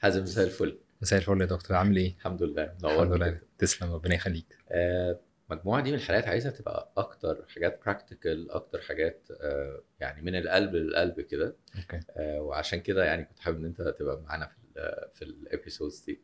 حازم مساء الفل. مساء الفل يا دكتور، عامل ايه؟ الحمد لله، الحمد نورني لله، كده. تسلم، ربنا يخليك. مجموعة دي من الحالات عايزة تبقى أكتر حاجات براكتيكال، أكتر حاجات يعني من القلب للقلب كده. اوكي. وعشان كده يعني كنت حابب إن أنت تبقى معانا في الابيسودز دي.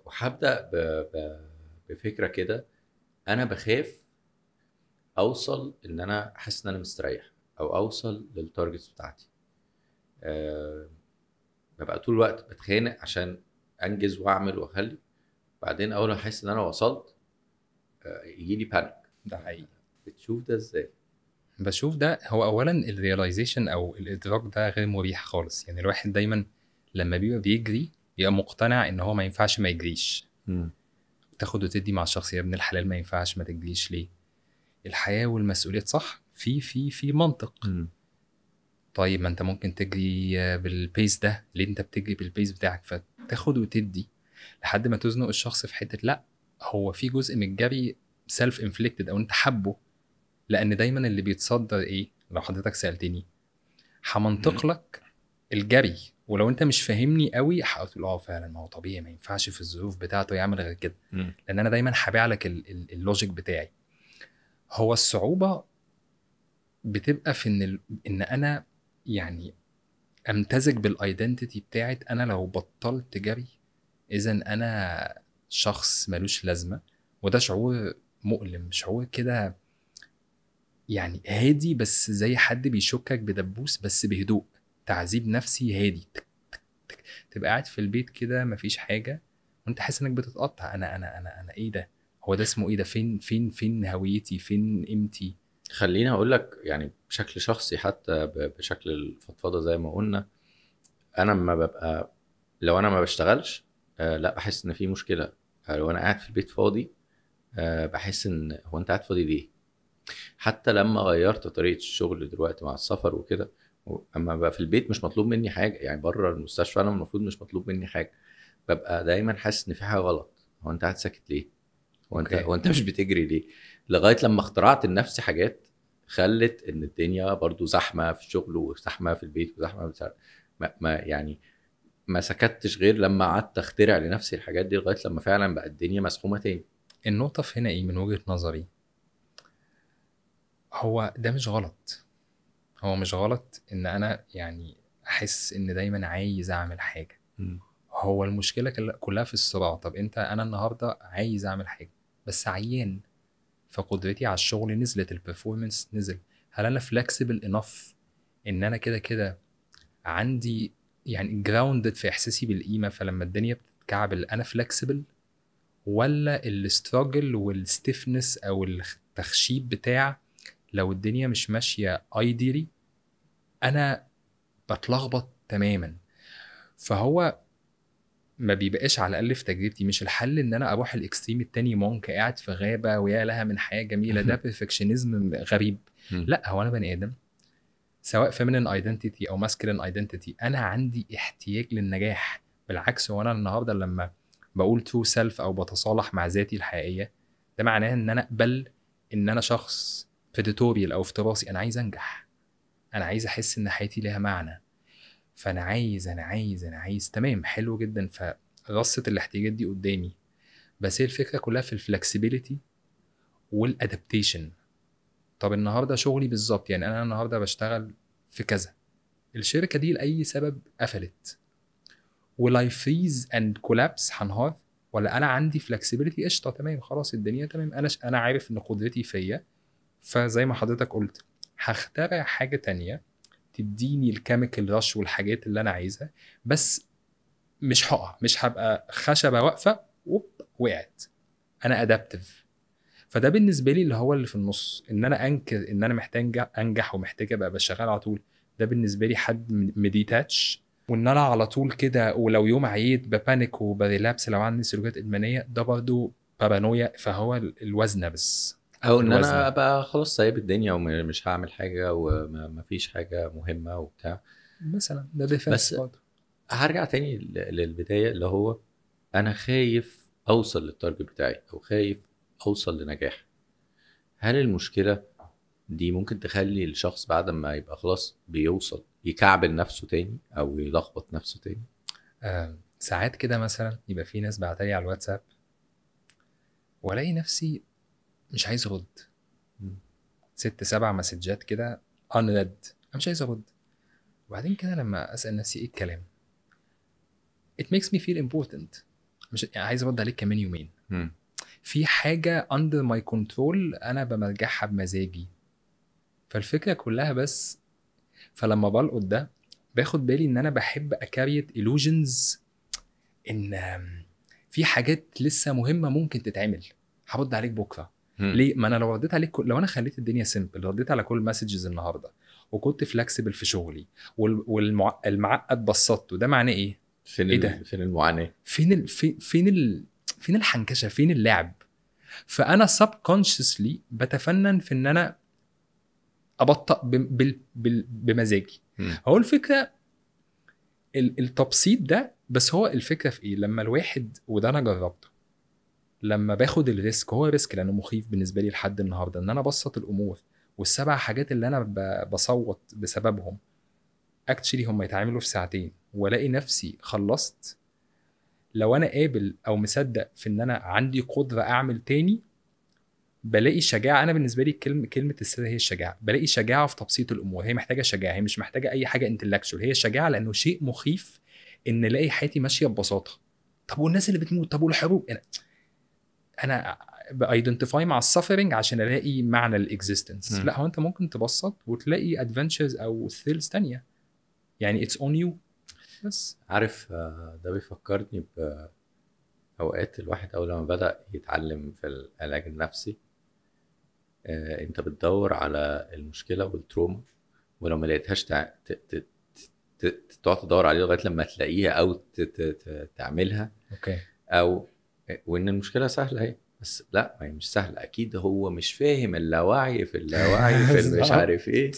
وهبدأ بفكرة كده. أنا بخاف أوصل إن أنا أحس إن أنا مستريح، أو أوصل للتارجتس بتاعتي. آه، ببقى طول الوقت بتخانق عشان أنجز وأعمل وأخلي. بعدين أول ما أحس إن أنا وصلت يجي لي بانيك. ده حقيقي. بتشوف ده ازاي؟ بشوف ده هو اولا الريلايزيشن او الادراك ده غير مريح خالص. يعني الواحد دايما لما بيبقى بيجري بيبقى مقتنع ان هو ما ينفعش ما يجريش. مم. تاخد وتدي مع الشخص، يا ابن الحلال ما ينفعش ما تجريش ليه؟ الحياة والمسؤوليات صح، في منطق. مم. طيب ما انت ممكن تجري بالبيس ده، ليه انت بتجري بالبيس بتاعك؟ فتاخد وتدي لحد ما تزنق الشخص في حتة لا، هو في جزء من الجري سيلف انفليكتد او انت حبه. لان دايما اللي بيتصدر ايه؟ لو حضرتك سألتني مم. همنطق لك الجري، ولو انت مش فاهمني قوي هقول اه فعلا ما هو طبيعي ما ينفعش في الظروف بتاعته يعمل غير كده. مم. لان انا دايما هبيع لك اللوجيك بتاعي. هو الصعوبة بتبقى في ان انا يعني امتزج بالايدنتيتي بتاعت انا لو بطلت جري اذا انا شخص ملوش لازمه. وده شعور مؤلم، شعور كده يعني هادي، بس زي حد بيشكك بدبوس بس بهدوء. تعذيب نفسي هادي. تبقى قاعد في البيت كده مفيش حاجه وانت حاسس انك بتتقطع. انا ايه ده؟ هو ده اسمه ايه ده؟ فين هويتي؟ فين قيمتي؟ خليني اقول لك يعني بشكل شخصي، حتى بشكل الفضفضه زي ما قلنا. انا لما ببقى، لو انا ما بشتغلش لا بحس ان في مشكله. لو انا قاعد في البيت فاضي بحس ان هو انت قاعد فاضي ليه. حتى لما غيرت طريقه الشغل دلوقتي مع السفر وكده، اما بقى في البيت مش مطلوب مني حاجه، يعني بره المستشفى انا المفروض مش مطلوب مني حاجه. ببقى دايما حاسس ان في حاجه غلط. هو انت قاعد ساكت ليه؟ اوكي. هو انت مش بتجري ليه؟ لغايه لما اخترعت لنفسي حاجات خلت ان الدنيا برضو زحمه في الشغل وزحمه في البيت وزحمه بتاع. يعني ما سكتش غير لما قعدت اخترع لنفسي الحاجات دي، لغايه لما فعلا بقى الدنيا مسحومه تاني. النقطه في هنا ايه من وجهه نظري؟ هو ده مش غلط. هو مش غلط ان انا يعني احس ان دايما عايز اعمل حاجه. مم. هو المشكله كلها في الصراع. طب انا النهارده عايز اعمل حاجه بس عيان، فقدرتي على الشغل نزلت، البرفورمانس نزل. هل انا فلكسبل انف ان انا كده كده عندي يعني جراوندد في احساسي بالقيمه، فلما الدنيا بتتكعبل انا فلكسبل؟ ولا الاستراجل والستيفنس او التخشيب بتاع لو الدنيا مش ماشيه ايديلي انا بتلخبط تماما؟ فهو ما بيبقاش على الاقل في تجربتي مش الحل ان انا اروح الاكستريم التاني، مونك قاعد في غابه ويا لها من حياه جميله، ده بيرفكشنزم غريب. مم. لا، هو انا بني ادم سواء فيمينين ايدنتيتي او ماسكلين ايدنتيتي، انا عندي احتياج للنجاح. بالعكس، هو انا النهارده لما بقول ترو سيلف او بتصالح مع ذاتي الحقيقيه، ده معناه ان انا اقبل ان انا شخص بريديتوريال او افتراسي. انا عايز انجح، انا عايز احس ان حياتي ليها معنى. فانا عايز تمام، حلو جدا. فرصة الاحتياجات دي قدامي، بس هي الفكرة كلها في الفلكسبيليتي والادابتيشن. طب النهارده شغلي بالظبط، يعني انا النهارده بشتغل في كذا، الشركة دي لأي سبب قفلت، ولاي فريز اند كولابس هنهار، ولا انا عندي فلكسبيليتي قشطه تمام خلاص الدنيا تمام، انا عارف ان قدرتي فيا، فزي ما حضرتك قلت هخترع حاجه تانية تديني الكيميكال رش والحاجات اللي انا عايزها، بس مش هقع، مش هبقى خشبه واقفه وقعت. انا ادابتيف. فده بالنسبه لي اللي هو اللي في النص، ان انا انكر ان انا محتاج انجح ومحتاج ابقى شغال على طول. ده بالنسبه لي حد مديتاتش، وان انا على طول كده ولو يوم عييت ببانيك وبريلابس لو عندي سلوكيات ادمانيه، ده برضو بارانويا. فهو الوزنه بس. او ان انا الوزنه ابقى خلاص سايب الدنيا ومش هعمل حاجه وما فيش حاجه مهمه وبتاع. مثلا ده ديفense بس برضو. هرجع تاني للبدايه، اللي هو انا خايف اوصل للتارجت بتاعي، او خايف اوصل لنجاح. هل المشكله دي ممكن تخلي الشخص بعد ما يبقى خلاص بيوصل يكعبل نفسه تاني او يلخبط نفسه تاني؟ ساعات كده مثلا يبقى في ناس بعتلي على الواتساب والاقي نفسي مش عايز ارد، 6-7 مسجات كده unread، انا مش عايز ارد. وبعدين كده لما اسال نفسي ايه الكلام، it makes me feel important، مش يعني عايز ارد عليك كمان يومين، في حاجه under my control انا بمرجعها بمزاجي. فالفكره كلها بس، فلما بلقط ده باخد بالي ان انا بحب اكاريت illusions، ان في حاجات لسه مهمه ممكن تتعمل، هرد عليك بكره. ليه؟ ما انا لو رديت عليك لو انا خليت الدنيا سيمبل، رديت على كل مسجز النهارده وكنت فلكسبل في شغلي والمعقد بسطته، ده معناه ايه؟ ايه ده؟ فين المعاناه؟ فين الحنكشه؟ فين اللعب؟ فانا subconsciously بتفنن في ان انا ابطأ بمزاجي. هو الفكره التبسيط ده، بس هو الفكره في ايه؟ لما الواحد، وده انا جربته، لما باخد الريسك، هو ريسك لانه مخيف بالنسبه لي لحد النهارده، ان انا ابسط الامور، والسبع حاجات اللي انا بصوت بسببهم اكشلي هم يتعاملوا في ساعتين، والاقي نفسي خلصت. لو انا قابل او مصدق في ان انا عندي قدره اعمل تاني، بلاقي شجاعه. انا بالنسبه لي كلمه السر هي الشجاعه، بلاقي شجاعه في تبسيط الامور. هي محتاجه شجاعه، هي مش محتاجه اي حاجه انتلكشوال، هي شجاعه، لانه شيء مخيف ان الاقي حياتي ماشيه ببساطه. طب والناس اللي بتموت؟ طب والحروب؟ انا بايدنتيفاي مع السفرنج عشان الاقي معنى الاكزيستنس. لا، هو انت ممكن تبسط وتلاقي ادفنتشرز او ثريلز تانية، يعني اتس اون يو بس. عارف، ده بيفكرني بأوقات الواحد أول لما بدأ يتعلم في العلاج النفسي. أنت بتدور على المشكلة والتروما، ولو ما لقيتهاش تقعد تدور عليه لغاية لما تلاقيها أو تعملها. اوكي. أو وإن المشكلة سهلة اهي، بس لا، ما هي مش سهلة. أكيد هو مش فاهم اللاوعي في اللاوعي في مش عارف إيه.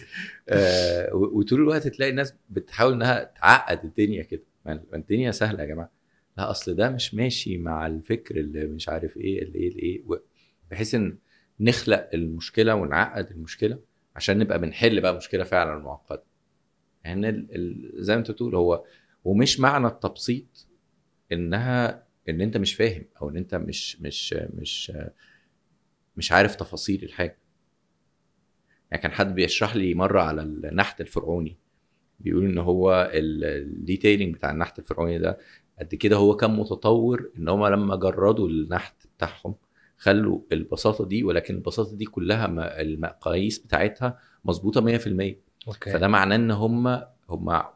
وطول الوقت تلاقي الناس بتحاول إنها تعقد الدنيا كده. ما الدنيا سهلة يا جماعة. لا، أصل ده مش ماشي مع الفكر اللي مش عارف إيه اللي إيه بحيث إن نخلق المشكلة ونعقد المشكلة عشان نبقى بنحل بقى مشكلة فعلا معقدة. يعني زي ما انت بتقول، هو ومش معنى التبسيط ان انت مش فاهم او ان انت مش عارف تفاصيل الحاجه. يعني كان حد بيشرح لي مره على النحت الفرعوني، بيقول ان هو الديتيلنج بتاع النحت الفرعوني ده قد كده هو كان متطور، ان هم لما جردوا النحت بتاعهم خلوا البساطه دي، ولكن البساطه دي كلها المقاييس بتاعتها مظبوطه 100%. اوكي. فده معناه ان هم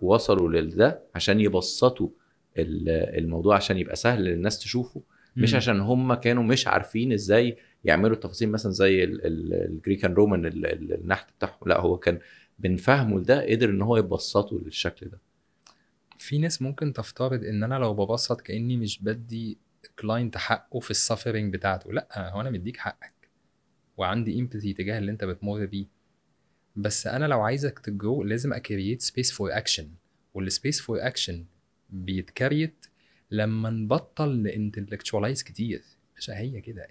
وصلوا لده عشان يبسطوا الموضوع عشان يبقى سهل للناس تشوفه، مش عشان هم كانوا مش عارفين ازاي يعملوا التفاصيل مثلا زي الجريكان رومان النحت بتاعهم. لا، هو كان بنفهمه ده قدر ان هو يبسطه للشكل ده. في ناس ممكن تفترض ان انا لو ببسط كاني مش بدي كلاينت حقه في السفرنج بتاعته. لا، هو انا مديك حقك وعندي امباثي تجاه اللي انت بتمر بيه، بس انا لو عايزك تجرو لازم اكريت سبيس فور اكشن، والسبيس فور اكشن بيتكريت لما نبطل نانتلكتشواليز كتير. مش هي كده؟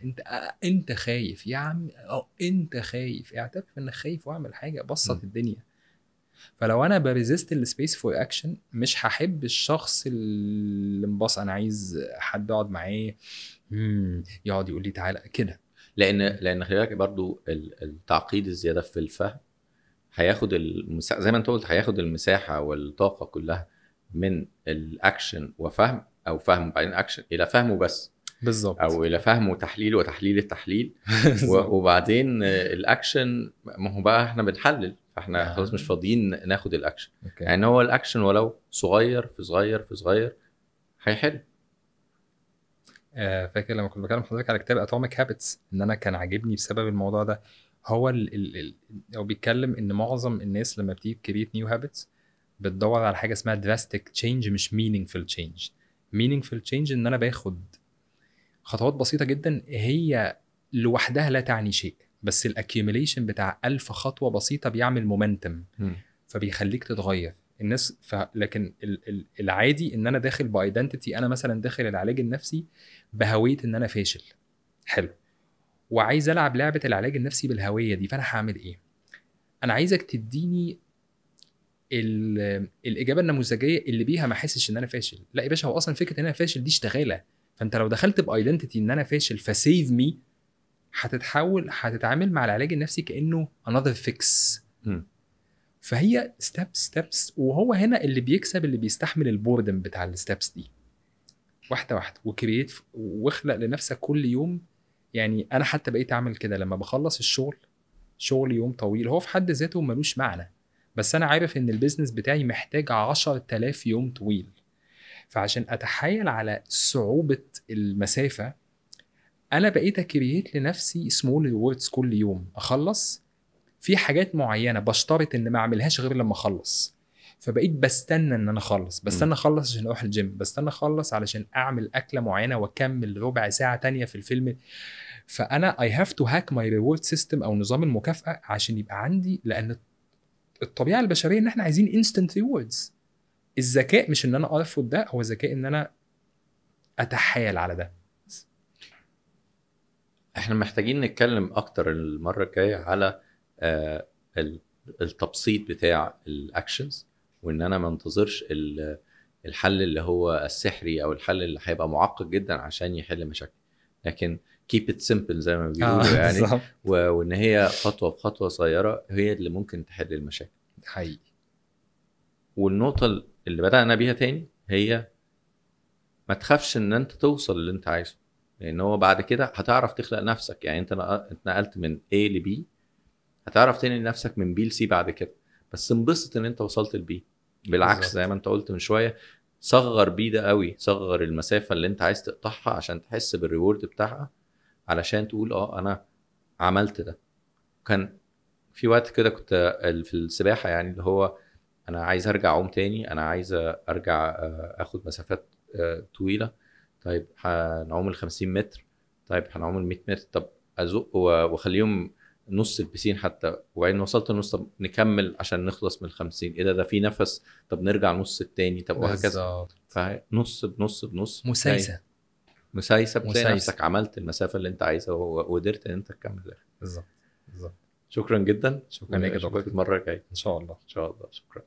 انت خايف يا عم، او انت خايف، اعترف انك خايف واعمل حاجه، بسط الدنيا. فلو انا بريزيست السبيس فور اكشن، مش هحب الشخص اللي انبسط. انا عايز حد اقعد معاه يقعد يقول لي تعالى كده. لان خلي بالك برضو التعقيد الزياده في الفهم هياخد المساحه، زي ما انت قلت، هياخد المساحه والطاقه كلها من الاكشن وفهم، او فهم وبعدين اكشن الى فهمه بس، بالظبط. او الى فهم وتحليل وتحليل التحليل وبعدين الاكشن. ما هو بقى احنا بنحلل، فاحنا خلاص مش فاضيين ناخد الاكشن. أوكي. يعني هو الاكشن ولو صغير في صغير في صغير هيحل. فاكر لما كنت بكلم حضرتك على كتاب اتوميك هابتس، ان انا كان عاجبني بسبب الموضوع ده. هو هو بيتكلم ان معظم الناس لما بتيجي كريت نيو هابتس بتدور على حاجه اسمها دراستيك تشينج، مش مينينجفul تشينج. مينينجفul تشينج ان انا باخد خطوات بسيطه جدا هي لوحدها لا تعني شيء، بس الاكيوميليشن بتاع 1000 خطوه بسيطه بيعمل مومنتم، فبيخليك تتغير الناس. لكن العادي ان انا داخل بايدنتيتي، انا مثلا داخل العلاج النفسي بهويه ان انا فاشل. حلو. وعايز العب لعبه العلاج النفسي بالهويه دي، فانا هعمل ايه؟ انا عايزك تديني الاجابه النموذجيه اللي بيها ما احسش ان انا فاشل. لا يا باشا، هو اصلا فكره ان انا فاشل دي اشتغاله. فانت لو دخلت بايدنتيتي ان انا فاشل فسيف مي، هتتعامل مع العلاج النفسي كانه another fix. مم. فهي ستيبس، وهو هنا اللي بيكسب اللي بيستحمل البوردم بتاع الستيبس دي، واحده واحده، وكرييت واخلق لنفسك كل يوم. يعني انا حتى بقيت اعمل كده لما بخلص الشغل، شغل يوم طويل هو في حد ذاته ملوش معنى، بس انا عارف ان البيزنس بتاعي محتاج 10,000 يوم طويل. فعشان اتحايل على صعوبة المسافة، انا بقيت اكرييت لنفسي سمول ريوردز كل يوم اخلص في حاجات معينة، بشترط ان ما اعملهاش غير لما اخلص. فبقيت بستنى ان انا اخلص، بستنى اخلص عشان اروح الجيم، بستنى اخلص علشان اعمل اكلة معينة واكمل ربع ساعة تانية في الفيلم. فانا I have to hack my reward system او نظام المكافأة عشان يبقى عندي، لان الطبيعة البشرية ان احنا عايزين instant rewards. الذكاء مش ان انا ارفض ده، هو الذكاء ان انا اتحايل على ده. احنا محتاجين نتكلم اكتر المره الجايه على آه، التبسيط بتاع الاكشنز، وان انا ما انتظرش الحل اللي هو السحري او الحل اللي هيبقى معقد جدا عشان يحل مشاكل، لكن keep it simple زي ما بيقولوا يعني. بالظبط. وان هي خطوه بخطوه صغيره هي اللي ممكن تحل المشاكل. حقيقي. والنقطه اللي بدأنا بيها تاني هي ما تخافش ان انت توصل اللي انت عايزه، لان هو بعد كده هتعرف تخلق نفسك. يعني انت اتنقلت من A ل B، هتعرف تنقل نفسك من B ل C بعد كده، بس انبسط ان انت وصلت ل B. بالعكس بالظبط. زي ما انت قلت من شويه، صغر B ده قوي، صغر المسافه اللي انت عايز تقطعها عشان تحس بالريورد بتاعها، علشان تقول انا عملت ده. كان في وقت كده كنت في السباحه، يعني اللي هو انا عايز ارجع اعوم تاني، انا عايز ارجع اخد مسافات طويله. طيب هنعوم ال 50 متر، طيب هنعوم ال 100 متر، طب ازق واخليهم نص البسين حتى، وبعدين وصلت النص، طب نكمل عشان نخلص من ال 50، ايه ده في نفس، طب نرجع نص التاني، طب وهكذا. بالظبط. فنص بنص بنص مسايسة. بتلاقي نفسك عملت المسافه اللي انت عايزها وقدرت ان انت تكمل ده. بالظبط. بالظبط. شكرا جدا، شكرا لك يا ونشوفك دكتور. المره الجايه ان شاء الله. ان شاء الله. شكرا.